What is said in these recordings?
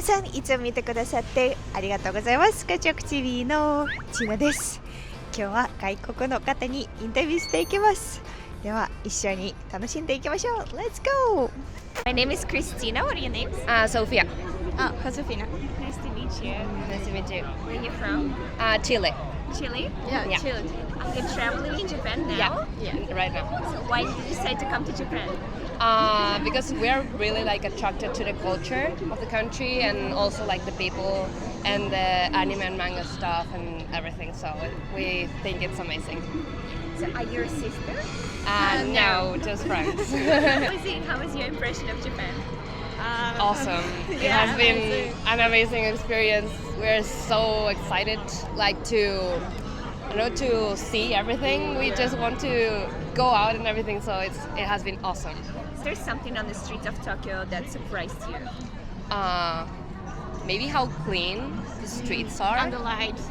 さんいつも見てくださってありがとうございます。KachokTVのちなです。今日は外国の方にインタビューしていきます。では一緒に楽しんでいきましょう。Let's go! My name is Christina. What are your names? Sophia. Josefina. Nice to meet you. Nice to meet you. Where are you from? Chile. Chile? Yeah. Chile. You're traveling in Japan now? Yeah, right now. So why did you decide to come to Japan? Because we're really attracted to the culture of the country and also the people and the anime and manga stuff and everything. So we think it's amazing. So are you a sister? No, just friends. How was your impression of Japan? Awesome. It has been an amazing experience. We're so excited to see everything. We just want to go out and everything, so it has been awesome. Is there something on the streets of Tokyo that surprised you? Maybe how clean the streets are. And the lights.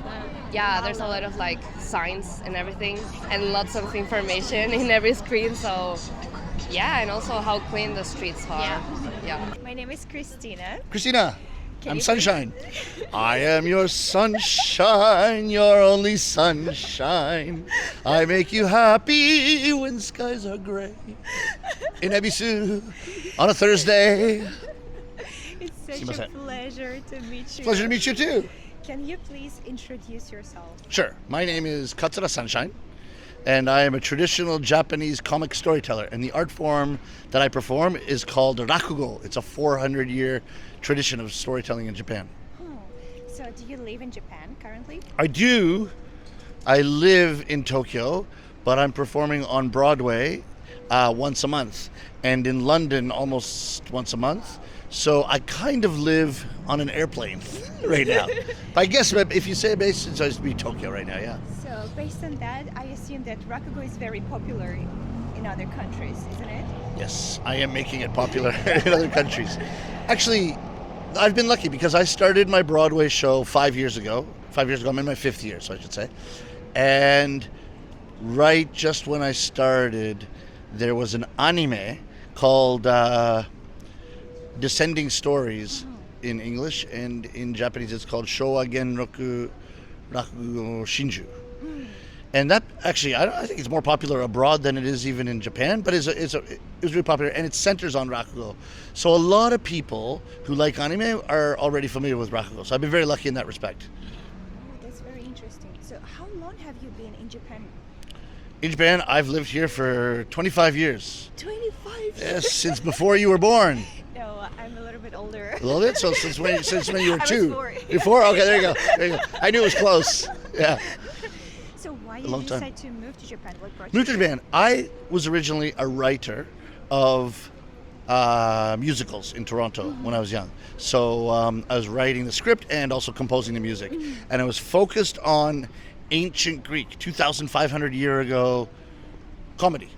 Yeah, there's a lot of signs and everything and lots of information in every screen, so yeah, and also how clean the streets are. Yeah. My name is Christina. Christina, I'm Sunshine. I am your sunshine, your only sunshine. I make you happy when skies are gray. In Ebisu, on a Thursday. It's such a pleasure to meet you. Pleasure to meet you too. Can you please introduce yourself? Sure. My name is Katsura Sunshine, and I am a traditional Japanese comic storyteller. And the art form that I perform is called rakugo. It's a 400-year tradition of storytelling in Japan. Oh, so do you live in Japan currently? I do. I live in Tokyo, but I'm performing on Broadway once a month, and in London almost once a month. So I kind of live on an airplane right now. I guess if you say based, it's supposed to be Tokyo right now, yeah. So based on that, I assume that rakugo is very popular in other countries, isn't it? Yes, I am making it popular in other countries. Actually, I've been lucky because I started my Broadway show 5 years ago. 5 years ago, I'm in my 5th year, so I should say. And right just when I started, there was an anime called Descending Stories in English, and in Japanese it's called Showa Genroku Rakugo Shinju. And that actually, I think it's more popular abroad than it is even in Japan, but it was really popular, and it centers on rakugo. So a lot of people who like anime are already familiar with rakugo. So I've been very lucky in that respect. Oh, that's very interesting. So how long have you been in Japan? In Japan, I've lived here for 25 years. 25 years? Yes, since before you were born. No, I'm a little bit older. A little bit? So since when you were I was 2? 4. You're 4? Okay, there you go. I knew it was close. Yeah. So why did you decide to move to Japan? What brought you Moved to Japan. I was originally a writer of musicals in Toronto when I was young. So I was writing the script and also composing the music. And I was focused on ancient Greek, 2,500 year ago comedy.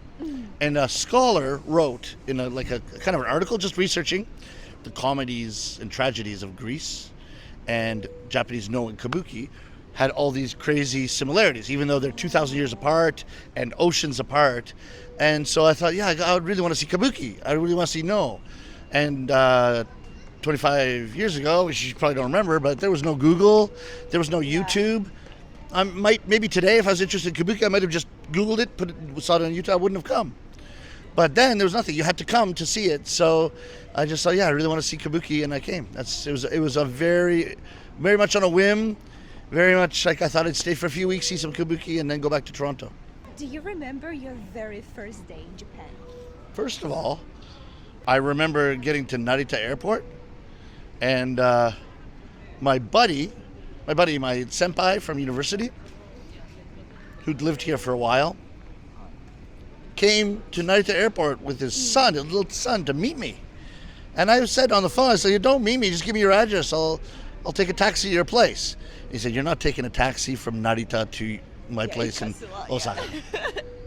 And a scholar wrote in a kind of an article just researching the comedies and tragedies of Greece and Japanese Noh and Kabuki had all these crazy similarities, even though they're 2,000 years apart and oceans apart. And so I thought, yeah, I would really want to see Kabuki. I really want to see Noh. And 25 years ago, which you probably don't remember, but there was no Google, there was no YouTube. Maybe today, if I was interested in Kabuki, I might have just Googled it, saw it on YouTube, I wouldn't have come. But then there was nothing. You had to come to see it. So I just thought, yeah, I really want to see Kabuki, and I came. It was a very, very much on a whim, very much like I thought I'd stay for a few weeks, see some Kabuki, and then go back to Toronto. Do you remember your very first day in Japan? First of all, I remember getting to Narita Airport, and my senpai from university, who'd lived here for a while, came to Narita Airport with his son, his little son, to meet me. And I said on the phone, I said, don't meet me, just give me your address. I'll take a taxi to your place. He said, you're not taking a taxi from Narita to my place in Osaka.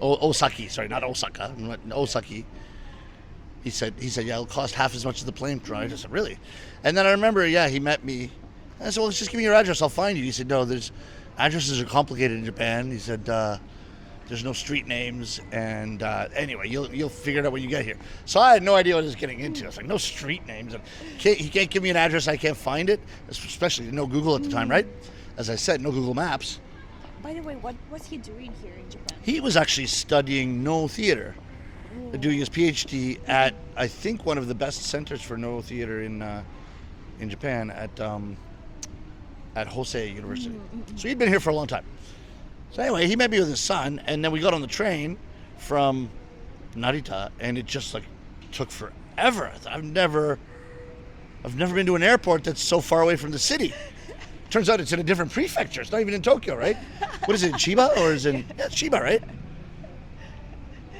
Osaki, sorry, not Osaka, Osaki. He said, yeah, it'll cost half as much as the plane ride. I said, really? And then I remember, he met me. I said, well, just give me your address, I'll find you. He said, no, addresses are complicated in Japan. He said, There's no street names, and anyway, you'll figure it out when you get here. So I had no idea what I was getting into. I was like, no street names. And he can't give me an address. I can't find it, especially no Google at the time, right? As I said, no Google Maps. By the way, what was he doing here in Japan? He was actually studying no theater, doing his PhD at, I think, one of the best centers for no theater in Japan at Hosei University. So he'd been here for a long time. So anyway, he met me with his son, and then we got on the train from Narita, and it just like took forever. I've never been to an airport that's so far away from the city. Turns out it's in a different prefecture. It's not even in Tokyo, right? What is it, Chiba, or is it? Yeah, it's Chiba, right?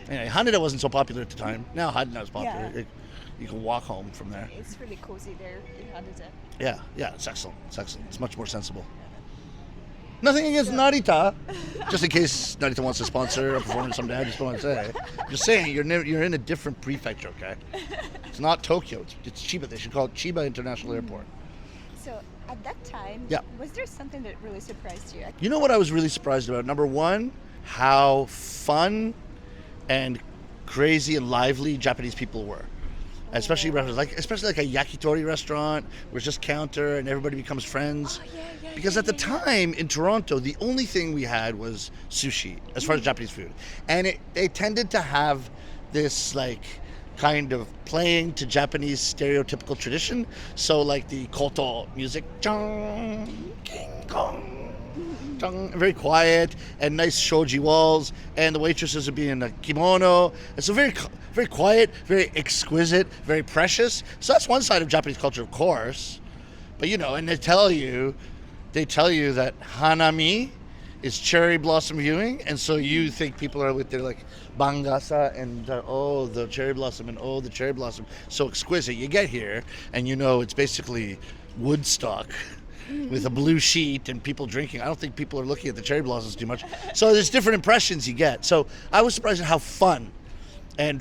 Anyway, Haneda wasn't so popular at the time. Now Haneda is popular. Yeah. You can walk home from there. It's really cozy there in Haneda. Yeah, it's excellent. It's much more sensible. Nothing against Narita, just in case Narita wants to sponsor a performance someday. I just want to say, just saying, you're in a different prefecture, okay? It's not Tokyo. It's Chiba. They should call it Chiba International Airport. So at that time, Yeah. was there something that really surprised you? You know what I was really surprised about? Number one, how fun and crazy and lively Japanese people were. Especially like a yakitori restaurant where it's just counter and everybody becomes friends. Because at the time in Toronto, the only thing we had was sushi as far as Japanese food, and they tended to have this like kind of playing to Japanese stereotypical tradition. So like the koto music, chong, king kong. Very quiet and nice shoji walls, and the waitresses would be in a kimono. And so very quiet, very exquisite, very precious. So that's one side of Japanese culture, of course. But and they tell you that hanami is cherry blossom viewing, and so you think people are with their like bangasa and the cherry blossom and the cherry blossom, so exquisite. You get here and it's basically Woodstock. With a blue sheet and people drinking. I don't think people are looking at the cherry blossoms too much. So there's different impressions you get. So I was surprised at how fun and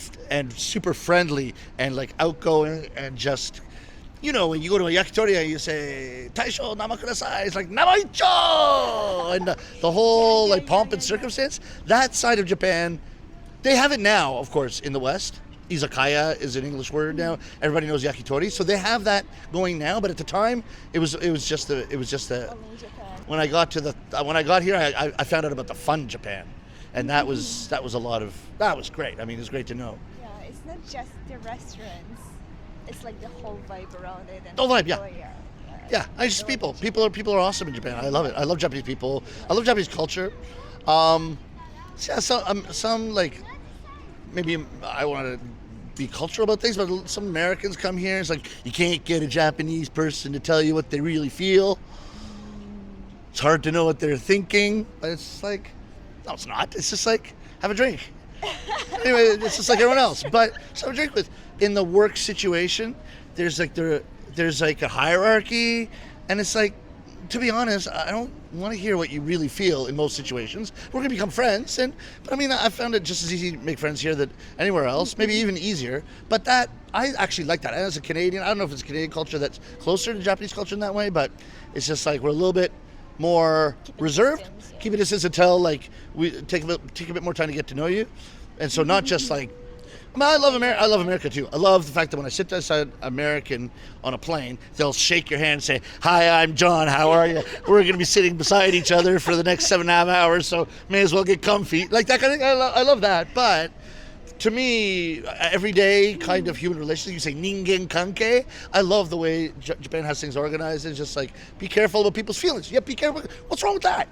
super friendly and like outgoing and just, when you go to a yakitori and you say, Taisho, nama kudasai, it's like, nama icho! And the whole like pomp and circumstance. That side of Japan, they have it now, of course, in the West. Izakaya is an English word now. Everybody knows yakitori, so they have that going now. But at the time, it was just the. When I got here, I found out about the fun Japan, and that was a lot of. That was great. I mean, it's great to know. Yeah, it's not just the restaurants. It's like the whole vibe around it. And The whole vibe, yeah. Yeah, I just people are awesome in Japan. I love it. I love Japanese people. I love Japanese culture. Some like maybe I want to be cultural about things, but some Americans come here. It's like you can't get a Japanese person to tell you what they really feel. It's hard to know what they're thinking, but it's like, no, it's not. It's just like have a drink. Anyway, it's just like everyone else. But so have a drink with. In the work situation, there's like a hierarchy, and it's like, to be honest, I don't want to hear what you really feel in most situations. We're gonna become friends, but I mean, I found it just as easy to make friends here than anywhere else, maybe even easier. But that I actually like that. And as a Canadian, I don't know if it's Canadian culture that's closer to Japanese culture in that way, but it's just like we're a little bit more reserved. Keep a distance until like we take a bit more time to get to know you, and so not just like. I love America. I love America too. I love the fact that when I sit beside American on a plane, they'll shake your hand and say, "Hi, I'm John. How are you?" We're going to be sitting beside each other for the next 7.5 hours, so may as well get comfy. Like that kind of thing. I love that. But to me, everyday kind of human relations, you say ningen kankei. I love the way Japan has things organized. It's just like, be careful about people's feelings. Yeah, be careful. What's wrong with that?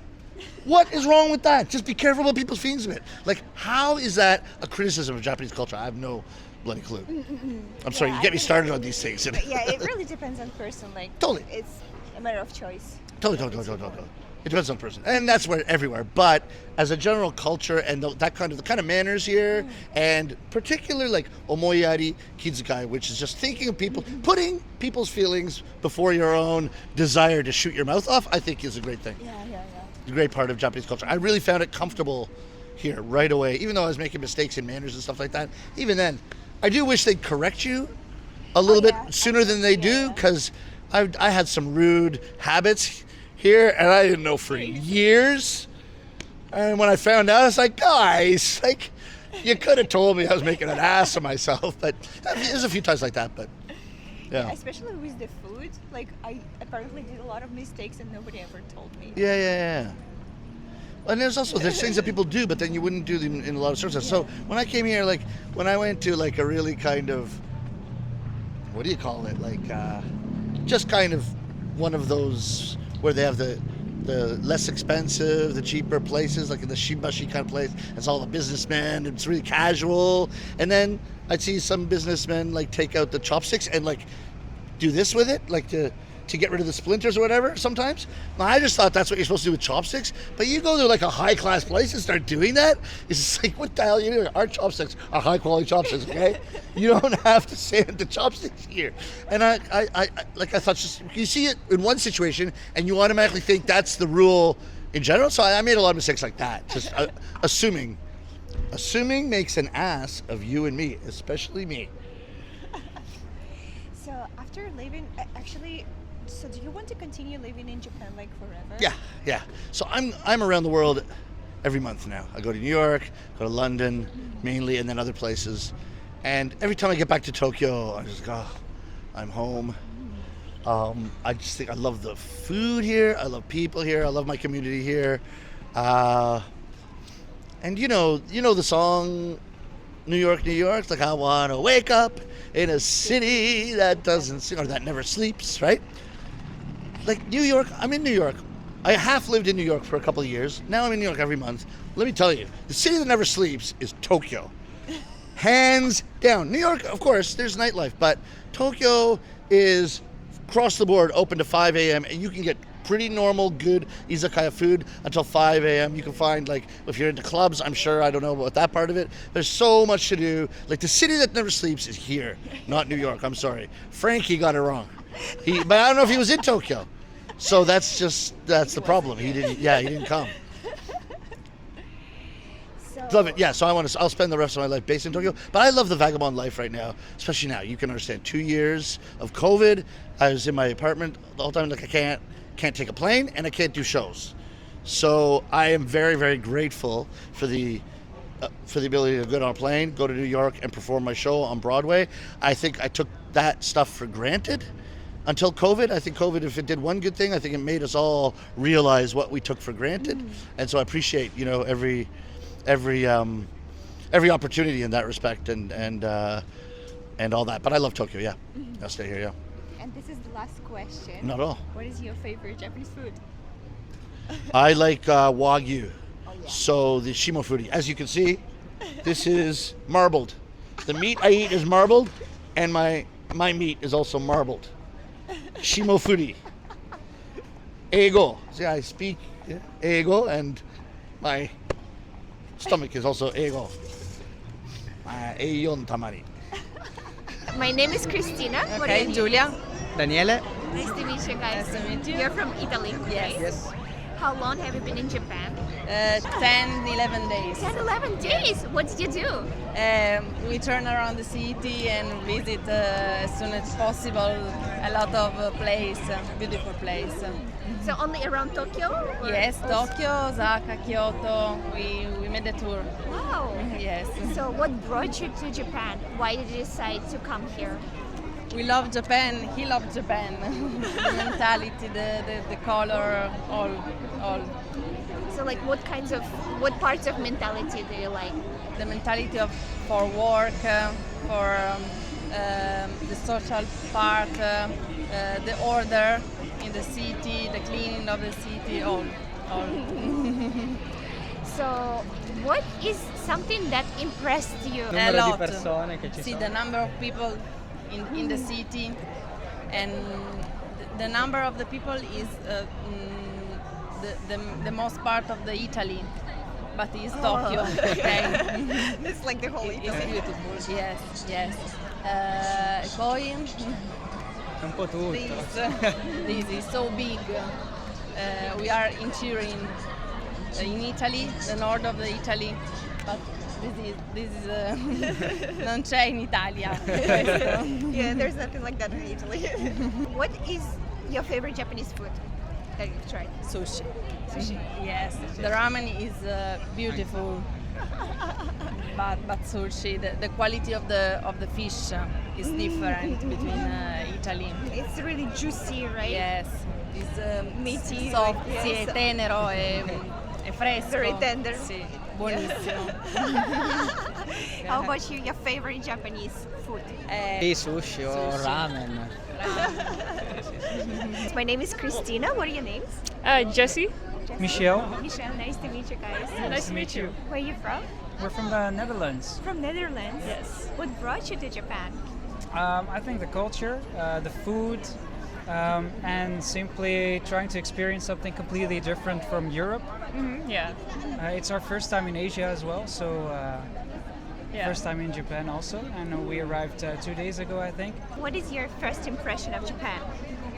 What is wrong with that? Just be careful about people's feelings of it. Like, how is that a criticism of Japanese culture? I have no bloody clue. I'm sorry, you get me started on these things. Yeah, it really depends on person. Like, Totally. It's a matter of choice. Totally. It depends on the person, and that's where everywhere. But as a general culture and the kind of manners here, and particularly like omoyari kizukai, which is just thinking of people, putting people's feelings before your own desire to shoot your mouth off, I think is a great thing. Yeah. A great part of Japanese culture. I really found it comfortable here right away, even though I was making mistakes in manners and stuff like that. Even then, I do wish they'd correct you a little bit sooner than they do, because I had some rude habits here, and I didn't know for years. And when I found out, I was like, guys, like, you could have told me I was making an ass of myself. But there's a few times like that, but yeah. Especially with the food. Like, I apparently did a lot of mistakes and nobody ever told me. Yeah. And there's things that people do, but then you wouldn't do them in a lot of circumstances. So when I came here, like when I went to like a really kind of, what do you call it? Like just kind of one of those where they have the less expensive, the cheaper places, like in the shibashi kind of place. It's all the businessmen. It's really casual. And then I'd see some businessmen like take out the chopsticks and like do this with it, like to get rid of the splinters or whatever sometimes. Now, I just thought that's what you're supposed to do with chopsticks, but you go to like a high-class place and start doing that, it's just like, what the hell are you doing? Our chopsticks are high-quality chopsticks, okay? You don't have to sand the chopsticks here. And I thought, just you see it in one situation and you automatically think that's the rule in general, so I made a lot of mistakes like that, just assuming makes an ass of you and me, especially me. So after leaving, so do you want to continue living in Japan like forever? Yeah. So I'm around the world every month now. I go to New York, go to London mainly, and then other places. And every time I get back to Tokyo, I just go, I'm home. I just think I love the food here. I love people here. I love my community here. And you know the song New York, New York, like I want to wake up in a city that doesn't or that never sleeps, right? Like New York, I'm in New York. I half lived in New York for a couple of years. Now I'm in New York every month. Let me tell you, the city that never sleeps is Tokyo. Hands down. New York, of course, there's nightlife, but Tokyo is across the board open to 5 a.m. and you can get pretty normal, good izakaya food until 5 a.m. You can find, like, if you're into clubs, I'm sure, I don't know about that part of it. There's so much to do. Like, the city that never sleeps is here, not New York. I'm sorry. Frankie got it wrong. But I don't know if he was in Tokyo. So that's the problem. He didn't come. Love it. Yeah, so I'll spend the rest of my life based in Tokyo. But I love the vagabond life right now, especially now. You can understand 2 years of COVID. I was in my apartment the whole time. Like, I can't take a plane and I can't do shows. So I am very, very grateful for the ability to get on a plane, go to New York and perform my show on Broadway. I think I took that stuff for granted until COVID. I think COVID, if it did one good thing, I think it made us all realize what we took for granted. And so I appreciate, every opportunity in that respect and all that. But I love Tokyo, yeah. I'll stay here, yeah. And this is the last question. Not at all. What is your favorite Japanese food? I like Wagyu. Oh, yeah. So the shimofuri. As you can see, this is marbled. The meat I eat is marbled, and my meat is also marbled. Shimofuri. Eigo. See, I speak Eigo, and my stomach is also Eigo. Eiyon tamari. My name is Christina. What are Okay, you? Giulia. Daniele. Nice to meet you guys. Nice to meet you. You're from Italy, right? Yes. How long have you been in Japan? 10, 11 days. 10, 11 days. What did you do? We turn around the city and visit as soon as possible a lot of beautiful place. So only around Tokyo? Or Yes, also- Tokyo, Osaka, Kyoto. We made a tour. Wow. Yes. So what brought you to Japan? Why did you decide to come here? We love Japan. He loved Japan. The mentality, the color, all. So like what parts of mentality do you like? The mentality for work, for the social part, the order in the city, the cleaning of the city, all. So what is something that impressed you? A Numero di lot. persone che ci See sono. the number of people in the city, and the number of the people is the most part of the Italy, but it's Tokyo. Okay. It's like the whole It's beautiful. Yes. Poi Un po' tutto. this is so big. We are in Turin, in Italy, the north of the Italy, but this is non c'è in Italia. Yeah, there's nothing like that in Italy. What is your favorite Japanese food? that you've tried? Sushi. Sushi. Yes, the ramen is beautiful, but sushi, the quality of the fish is different between Italy. It's really juicy, right? Yes, it's Meaty, soft, like, sì, yes. è tenero e fresco. Very tender. Sì, buonissimo. How about you? Your favorite Japanese food? Sushi or Sushi. ramen. My name is Christina. What are your names? Jesse. Michelle, Michelle. Nice to meet you guys. Nice to meet you. Where are you from? we're from the Netherlands. From Netherlands. Yes. What brought you to Japan? I think the culture, the food, and simply trying to experience something completely different from Europe. Yeah. It's our first time in Asia as well, so Yeah. first time in Japan also. And we arrived 2 days ago, I think. What is your first impression of Japan?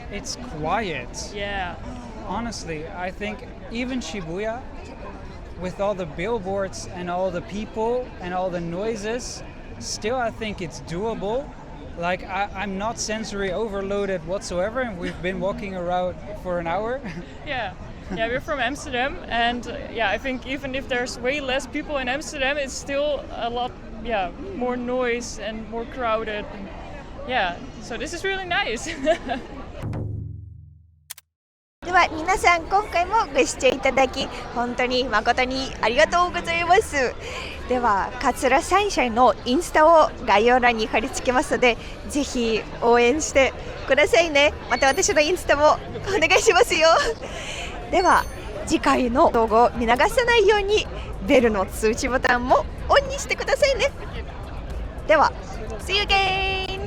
It's quiet. Yeah. Honestly, I think even Shibuya, with all the billboards and all the people and all the noises, still I think it's doable. Like I'm not sensory overloaded whatsoever, and we've been walking around for an hour. Yeah. Yeah, we're from Amsterdam, and I think even if there's way less people in Amsterdam, it's still a lot, more noise and more crowded. Yeah, so this is really nice. では皆さん、今回もご視聴いただき本当に誠にありがとうございます。では桂三社のインスタを概要欄に貼り付けますので、ぜひ応援してくださいね。また私のインスタもお願いしますよ。では次回の動画を見逃さないようにベルの通知ボタンもオンにしてくださいね。では See you again!